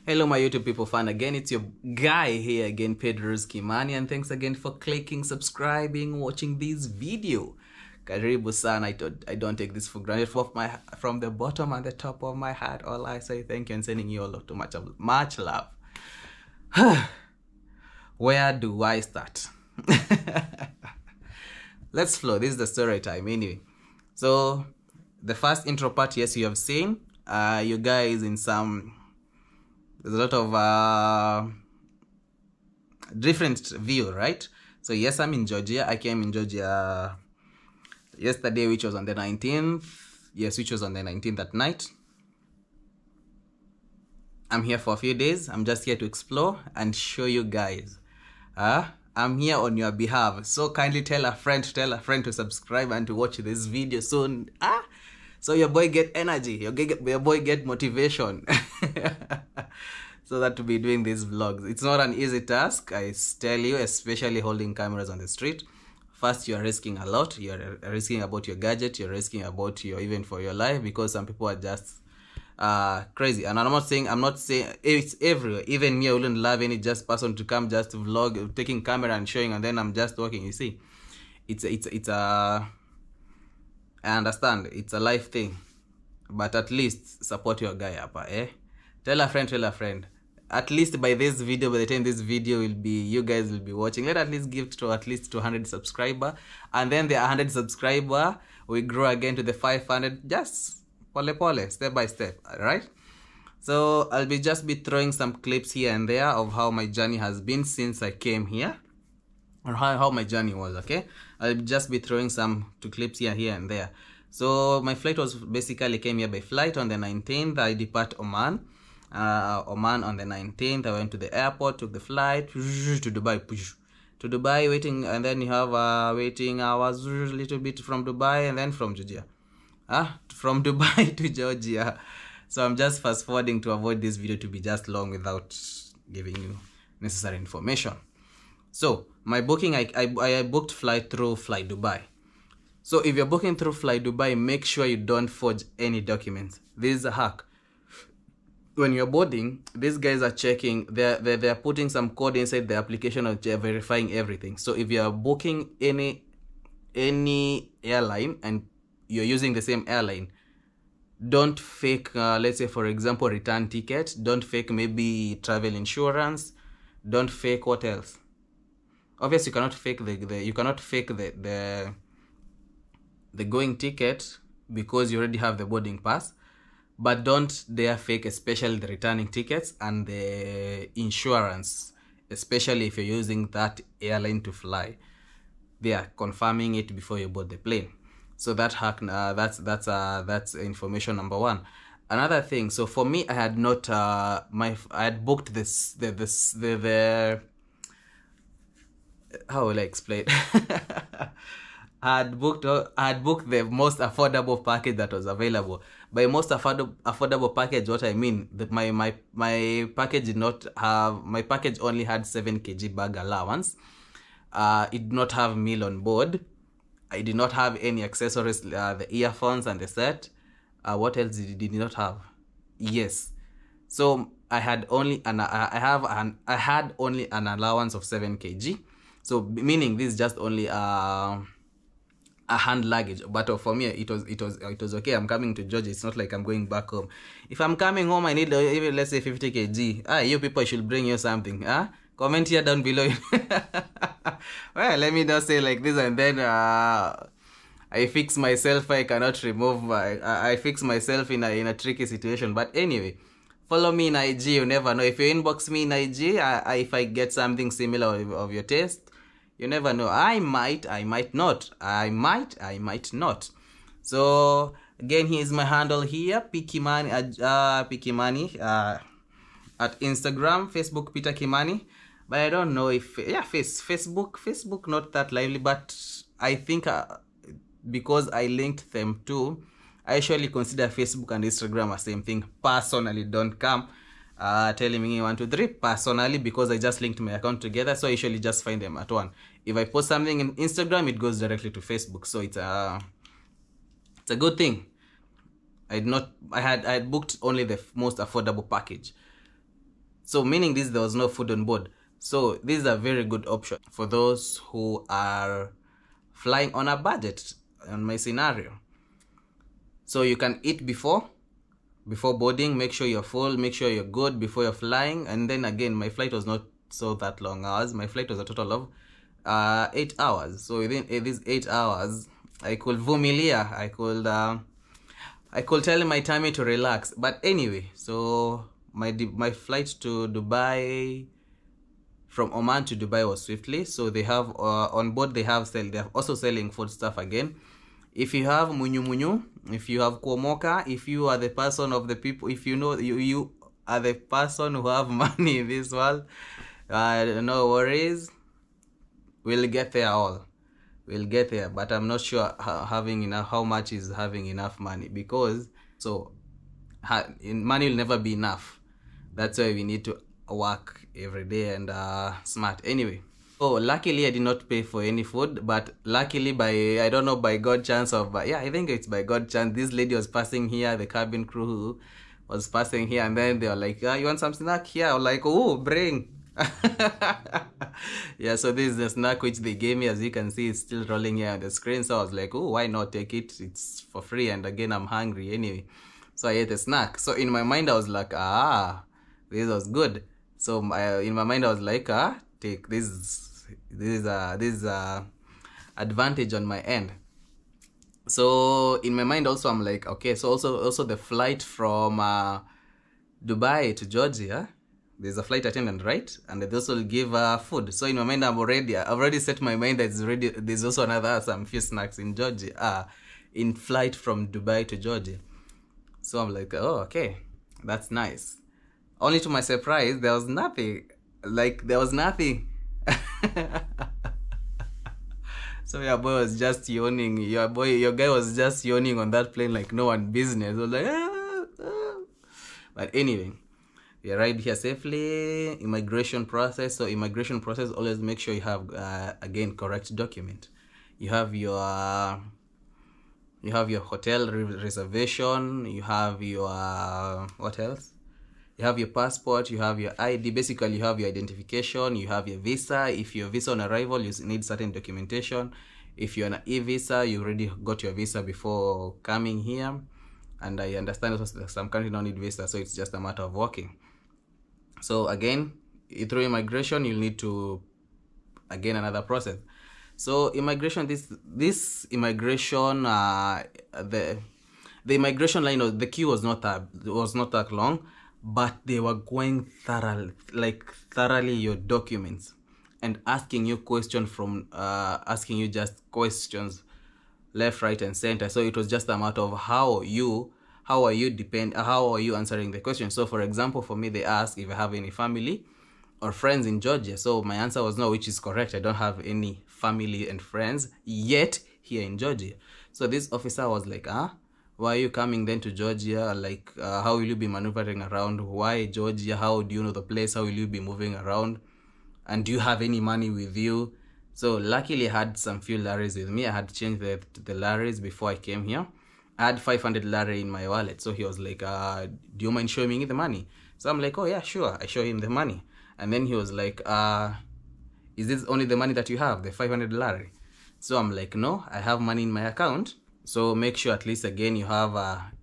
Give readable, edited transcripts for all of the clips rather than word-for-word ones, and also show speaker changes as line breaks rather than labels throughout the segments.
Hello my YouTube people fan, again it's your guy here again, Pedro's Kimani, and thanks again for clicking, subscribing, watching this video. Karibu sana. I don't take this for granted. From the bottom and the top of my heart, all I say thank you and sending you all too much love. Where do I start? Let's flow. This is the story time anyway. So the first intro part, yes, you have seen. You guys in some, there's a lot of different view, right? So yes, I'm in Georgia. I came in Georgia yesterday, which was on the 19th. Yes, which was on the 19th at night. I'm here for a few days. I'm just here to explore and show you guys. I'm here on your behalf. So kindly tell a friend to subscribe and to watch this video soon. So your boy get energy, your boy get motivation. So that to be doing these vlogs. It's not an easy task, I tell you, especially holding cameras on the street. First, you're risking a lot. You're risking about your gadget. You're risking about your, even for your life, because some people are just crazy. And I'm not saying it's everywhere. Even me, I wouldn't love any just person to come just to vlog, taking camera and showing, and then I'm just talking. You see, it's a, I understand it's a life thing, but at least support your guy up, eh? Tell a friend. At least by this video, by the time this video will be, you guys will be watching, let at least give to at least 200 subscriber, and then the 100 subscriber we grow again to the 500, just pole, step by step, alright? So I'll just be throwing some clips here and there of how my journey has been since I came here, or how my journey was, okay? I'll just be throwing some clips here and there. So my flight was basically, came here by flight on the 19th. I depart Oman. Oman on the 19th. I went to the airport, took the flight to Dubai, waiting, and then you have waiting hours a little bit from Dubai, and then from Georgia. From Dubai to Georgia. So I'm just fast forwarding to avoid this video to be just long without giving you necessary information. So my booking, I booked flight through Fly Dubai. So if you're booking through Fly Dubai, make sure you don't forge any documents. This is a hack. When you're boarding, these guys are checking, they're putting some code inside the application, or they're verifying everything. So if you're booking any airline and you're using the same airline, don't fake, let's say for example, return ticket. Don't fake maybe travel insurance. Don't fake what else? Obviously, you cannot fake the going ticket, because you already have the boarding pass. But don't dare fake, especially the returning tickets and the insurance, especially if you're using that airline to fly. They are confirming it before you board the plane. So that hack, that's information number one. Another thing, so for me, I had not I had booked how will I explain? I had booked the most affordable package that was available. By most affordable package, what I mean, that my package did not have, my package only had 7 kg bag allowance. It did not have meal on board. I did not have any accessories, the earphones and the set. What else did it not have? Yes. So I had only I had only an allowance of 7 kg. So meaning this is just only a hand luggage. But for me, it was okay. I'm coming to Georgia. It's not like I'm going back home. If I'm coming home, I need even, let's say, 50 kg. You people should bring you something. Comment here down below. Well, let me not say like this, and then I fix myself. I cannot remove. I fix myself in a tricky situation. But anyway, follow me in IG. You never know. If you inbox me in IG, if I get something similar of your taste, you never know. I might not. I might not. So again, here's my handle here, Pikimani, at Instagram, Facebook, Peter Kimani. But I don't know if, yeah, Facebook not that lively, but I think because I linked them too, I usually consider Facebook and Instagram the same thing. Personally, don't come telling me 1, 2, 3 personally, because I just linked my account together. So I usually just find them at one. If I post something in Instagram, it goes directly to Facebook. So it's a good thing. I had booked only the most affordable package. So meaning this, there was no food on board. So this is a very good option for those who are flying on a budget, on my scenario. So you can eat before boarding, make sure you're full, make sure you're good before you're flying. And then again, my flight was not so that long hours. My flight was a total of 8 hours. So within these 8 hours, I could vumilia, I could tell my tummy to relax. But anyway, so my flight to Dubai, from Oman to Dubai, was swiftly. So they have on board, they're also selling food stuff again. If you have munyu munyu, if you have kuomoka, if you are the person of the people, if you know you are the person who have money in this world, no worries, we'll get there all. We'll get there, but I'm not sure how much is having enough money, because money will never be enough. That's why we need to work every day and smart. Anyway, so luckily I did not pay for any food, but luckily I don't know, by God chance yeah, I think it's by God chance, this lady was passing here, the cabin crew was passing here, and then they were like, you want some snack here? I was like, oh, bring. Yeah, so this is the snack which they gave me. As you can see, it's still rolling here on the screen. So I was like, oh, why not take it? It's for free, and again, I'm hungry anyway. So I ate a snack. So in my mind, I was like, this was good. So in my mind, I was like, take this. This is advantage on my end. So in my mind also, I'm like, okay, so also the flight from Dubai to Georgia, there's a flight attendant, right? And they also give food. So in my mind, I've already set my mind that there's also some few snacks in Georgia, in flight from Dubai to Georgia. So I'm like, oh, okay, that's nice. Only to my surprise, there was nothing. So your boy was just yawning. Your guy was just yawning on that plane like no one business. I was like, But anyway, we arrived here safely. Immigration process. So immigration process, always make sure you have again correct document. You have your hotel reservation. You have your what else? You have your passport, you have your ID. Basically, you have your identification, you have your visa. If your visa on arrival, you need certain documentation. If you're on an e-visa, you already got your visa before coming here. And I understand also some countries don't need visa, so it's just a matter of working. So again, through immigration, you'll need to, again, another process. So immigration, this immigration, the immigration line, the queue was not that long. But they were going thoroughly your documents and asking you questions just questions left, right, and center. So it was just a matter of how are you answering the question. So for example, for me, they asked if I have any family or friends in Georgia. So my answer was no, which is correct. I don't have any family and friends yet here in Georgia. So this officer was like, why are you coming then to Georgia? Like, how will you be maneuvering around? Why Georgia? How do you know the place? How will you be moving around? And do you have any money with you? So luckily I had some few laris with me. I had changed the laris before I came here. I had 500 lari in my wallet. So he was like, do you mind showing me the money? So I'm like, oh yeah, sure. I show him the money. And then he was like, is this only the money that you have, the 500 lari? So I'm like, no, I have money in my account. So make sure at least again you have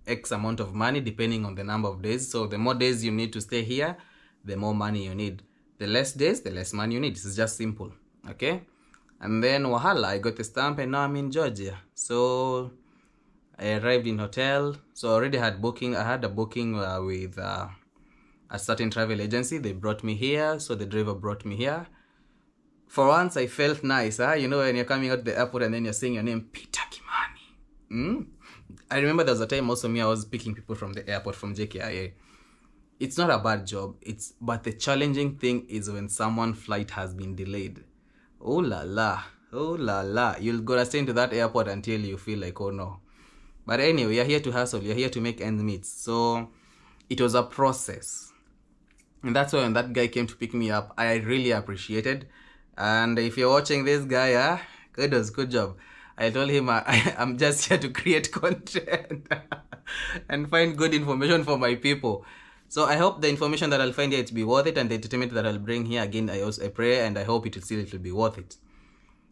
X amount of money depending on the number of days. So the more days you need to stay here, the more money you need. The less days, the less money you need. This is just simple, okay? And then wahala, I got the stamp and now I'm in Georgia. So I arrived in hotel. So I already had booking. I had a booking with a certain travel agency. They brought me here. So the driver brought me here. For once, I felt nice. You know, when you're coming out the airport and then you're saying your name, Peter Kimani. I remember there was a time also I was picking people from the airport from JKIA. It's not a bad job. But the challenging thing is when someone's flight has been delayed. Oh la la. You'll go to stay into that airport until you feel like, oh no. But anyway, you're here to hustle. You're here to make ends meet. So it was a process. And that's why when that guy came to pick me up, I really appreciated. And if you're watching this guy, good job. I told him I'm just here to create content and find good information for my people. So I hope the information that I'll find here, it be worth it, and the entertainment that I'll bring here, again, I pray and I hope it will be worth it.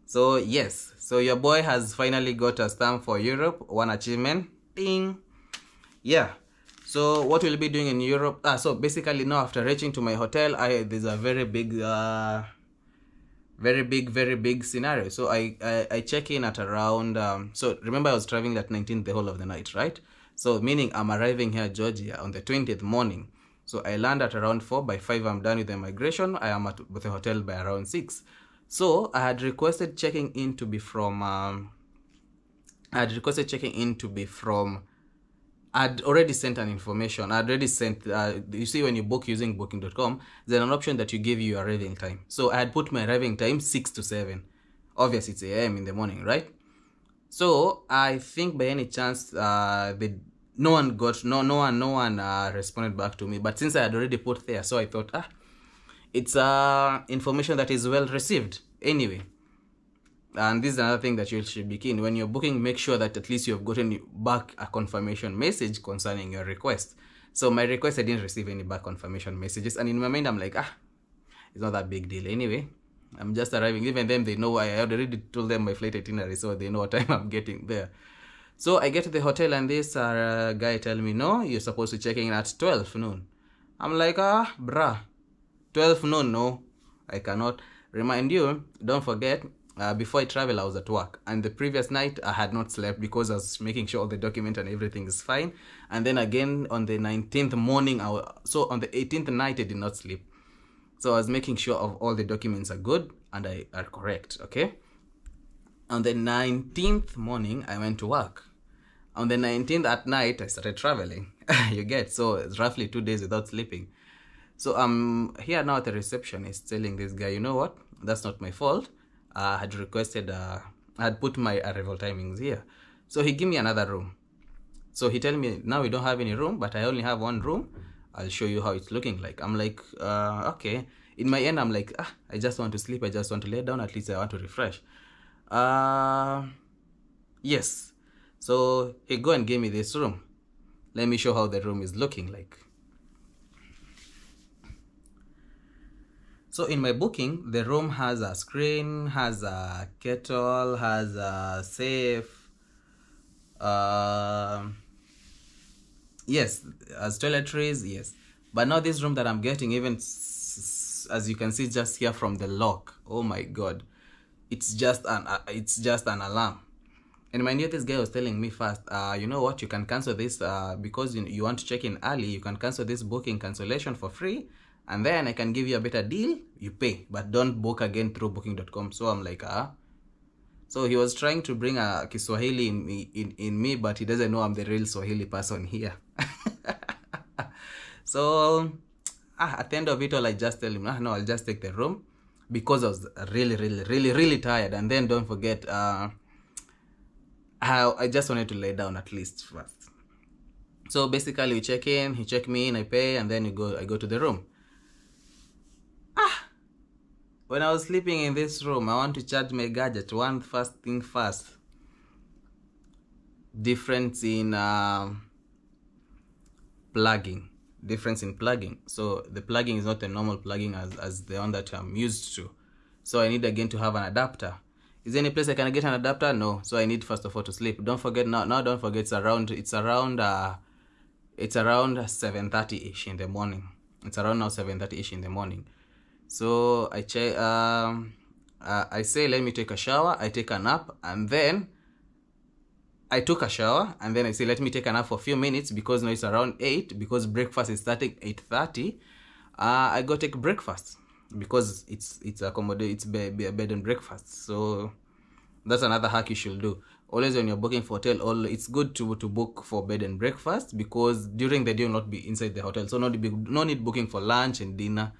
So yes, so your boy has finally got a stamp for Europe, one achievement. Ding. Yeah. So what we'll be doing in Europe, so basically now after reaching to my hotel, there's a very big scenario. So I check in at around, so remember I was traveling that 19th the whole of the night, right? So meaning I'm arriving here Georgia on the 20th morning. So I land at around 4. By 5 I'm done with the immigration. I am at the hotel by around 6. So I had requested checking in to be from I'd already sent an information. I'd already sent, you see when you book using booking.com, there's an option that you give you arriving time. So I had put my arriving time 6 to 7. Obviously it's AM in the morning, right? So I think by any chance, no one responded back to me. But since I had already put there, so I thought, it's information that is well received. Anyway, and this is another thing that you should be keen. When you're booking, make sure that at least you have gotten back a confirmation message concerning your request. So my request, I didn't receive any back confirmation messages. And in my mind, I'm like, it's not that big deal. Anyway, I'm just arriving. Even them, they know. I had already told them my flight itinerary, so they know what time I'm getting there. So I get to the hotel, and this guy tell me, no, you're supposed to check in at 12 noon. I'm like, bruh, 12 noon, no, I cannot. Remind you, don't forget, before I travel, I was at work, and the previous night I had not slept because I was making sure all the document and everything is fine. And then again on the 19th morning, so on the 18th night I did not sleep. So I was making sure of all the documents are good and are correct, okay? On the 19th morning, I went to work. On the 19th at night, I started traveling. You get, so it's roughly 2 days without sleeping. So I'm here now at the receptionist telling this guy, you know what? That's not my fault. I had requested, I had put my arrival timings here. So he gave me another room. So he tell me, now we don't have any room, but I only have one room. I'll show you how it's looking like. I'm like, okay. In my end, I'm like, I just want to sleep. I just want to lay down. At least I want to refresh. Yes. So he go and gave me this room. Let me show how the room is looking like. So in my booking, the room has a screen, has a kettle, has a safe. Yes, as toiletries, yes. But now this room that I'm getting, even as you can see just here from the lock, oh my god, it's just an alarm. And mind you, this guy was telling me first, you know what, you can cancel this because you want to check in early. You can cancel this booking cancellation for free, and then I can give you a better deal. You pay, but don't book again through booking.com. So I'm like, So he was trying to bring a Kiswahili in me, but he doesn't know I'm the real Swahili person here. So at the end of it all, I just tell him, no, I'll just take the room because I was really tired. And then don't forget, I just wanted to lay down at least first. So basically we check in, he check me in, I pay, and then I go to the room. When I was sleeping in this room, I want to charge my gadget. First thing first. Difference in plugging. So the plugging is not a normal plugging as the one that I'm used to. So I need again to have an adapter. Is there any place I can get an adapter? No. So I need first of all to sleep. Don't forget don't forget it's around 7:30-ish in the morning. It's around now 7:30-ish in the morning. So I check I say let me take a shower, I take a nap, and then I took a shower, and then I say let me take a nap for a few minutes because now it's around 8 because breakfast is starting 8:30. I go take breakfast because it's bed and breakfast. So that's another hack you should do. Always when you're booking for hotel, it's good to book for bed and breakfast because during the day you'll not be inside the hotel. So no need booking for lunch and dinner.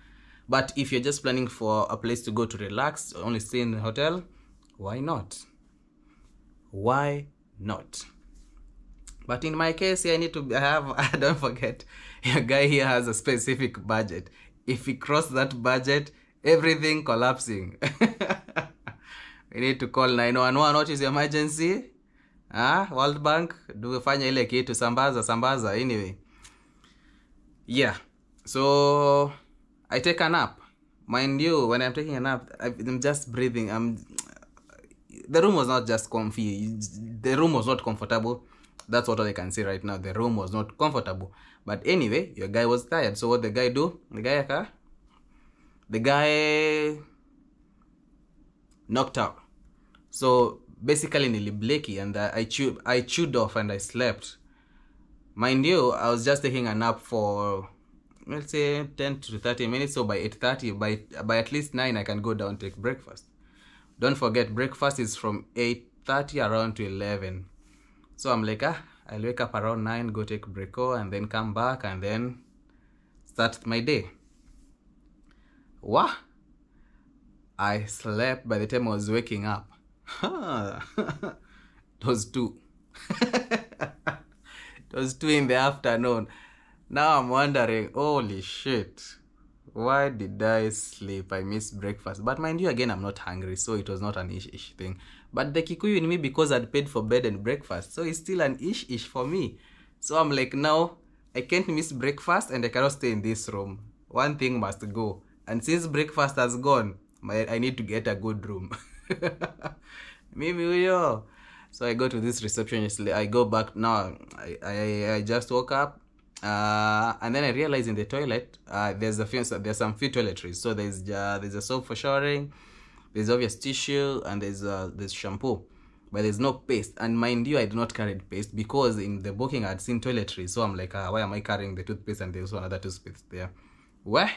But if you're just planning for a place to go to relax, only stay in the hotel, why not? Why not? But in my case, I need to have, don't forget, your guy here has a specific budget. If he cross that budget, everything collapsing. We need to call 911. What is the emergency? World Bank, do fanya ile kitu, sambaza. Anyway. Yeah, so I take a nap. Mind you, when I'm taking a nap, I'm just breathing. The room was not just comfy. The room was not comfortable. That's what I can say right now. The room was not comfortable. But anyway, your guy was tired. So what the guy do? The guy knocked out. So basically nilibleki, and I chewed off and I slept. Mind you, I was just taking a nap for, let's say, 10 to 30 minutes. So by 8:30, by at least 9, I can go down and take breakfast. Don't forget, breakfast is from 8:30 around to 11. So I'm like, I'll wake up around 9, go take breako, and then come back and then start my day. Wow. I slept by the time I was waking up. It was 2. It was 2 in the afternoon. Now I'm wondering, holy shit, why did I sleep? I missed breakfast. But mind you, again, I'm not hungry, so it was not an ish thing. But the Kikuyu in me, because I'd paid for bed and breakfast, so it's still an ish for me. So I'm like, no, I can't miss breakfast and I cannot stay in this room. One thing must go. And since breakfast has gone, I need to get a good room. Maybe so I go to this receptionist. I go back now. I just woke up, and then I realize in the toilet there's some few toiletries. So there's a soap for showering, there's obvious tissue, and there's shampoo, but there's no paste. And mind you, I do not carry paste because in the booking I'd seen toiletries. So I'm like, why am I carrying the toothpaste and there's another toothpaste there? Where?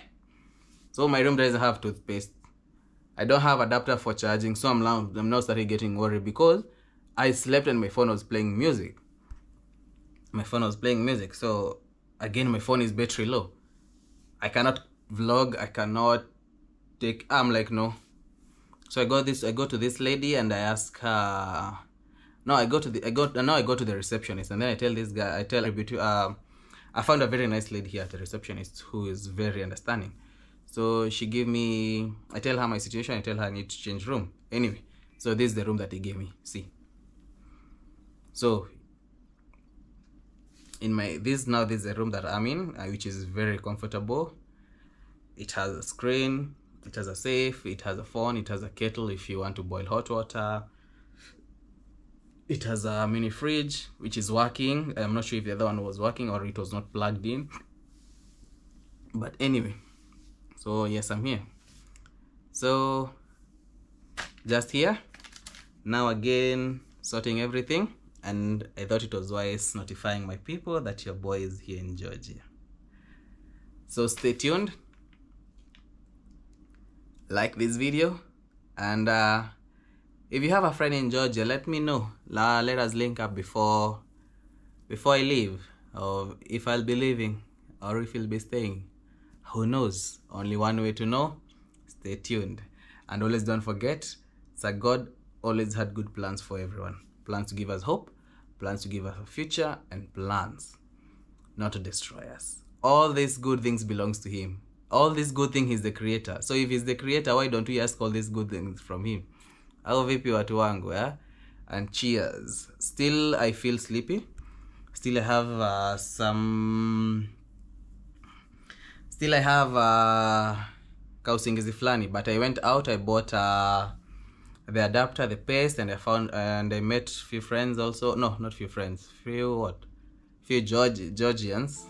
So my room doesn't have toothpaste. I don't have adapter for charging, so I'm now starting getting worried because I slept and my phone was playing music. So again, my phone is battery low. I cannot vlog. I cannot take. I'm like, no. So I go to this lady and I ask her. No, I go to the receptionist, and then I tell this guy. I found a very nice lady here at the receptionist who is very understanding. So she gave me, I tell her my situation, I tell her I need to change room. Anyway, so this is the room that he gave me. See. So this is the room that I'm in, which is very comfortable. It has a screen, it has a safe, it has a phone, it has a kettle if you want to boil hot water. It has a mini fridge which is working. I'm not sure if the other one was working or it was not plugged in. But anyway, so yes, I'm here. So just here now, again sorting everything, and I thought it was wise notifying my people that your boy is here in Georgia. So stay tuned, like this video, and if you have a friend in Georgia, let me know. Let us link up before I leave, or if I'll be leaving, or if he'll be staying. Who knows? Only one way to know. Stay tuned. And always don't forget, that God always had good plans for everyone. Plans to give us hope, plans to give us a future, and plans not to destroy us. All these good things belongs to him. All these good things, he's the creator. So if he's the creator, why don't we ask all these good things from him? Au vipi watu wangu, eh? And cheers. Still I feel sleepy. Still I have kausingizi flani, but I went out, I bought the adapter, the paste, and I met few friends also. No, not few friends. Few Georgians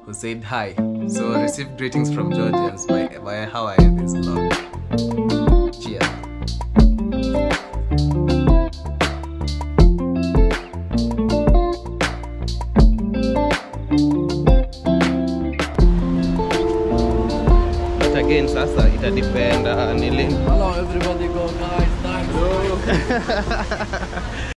who said hi. So received greetings from Georgians by how I end this vlog. Cheers. Again, sasa itadepend nili.
Hello everybody, go guys, thanks.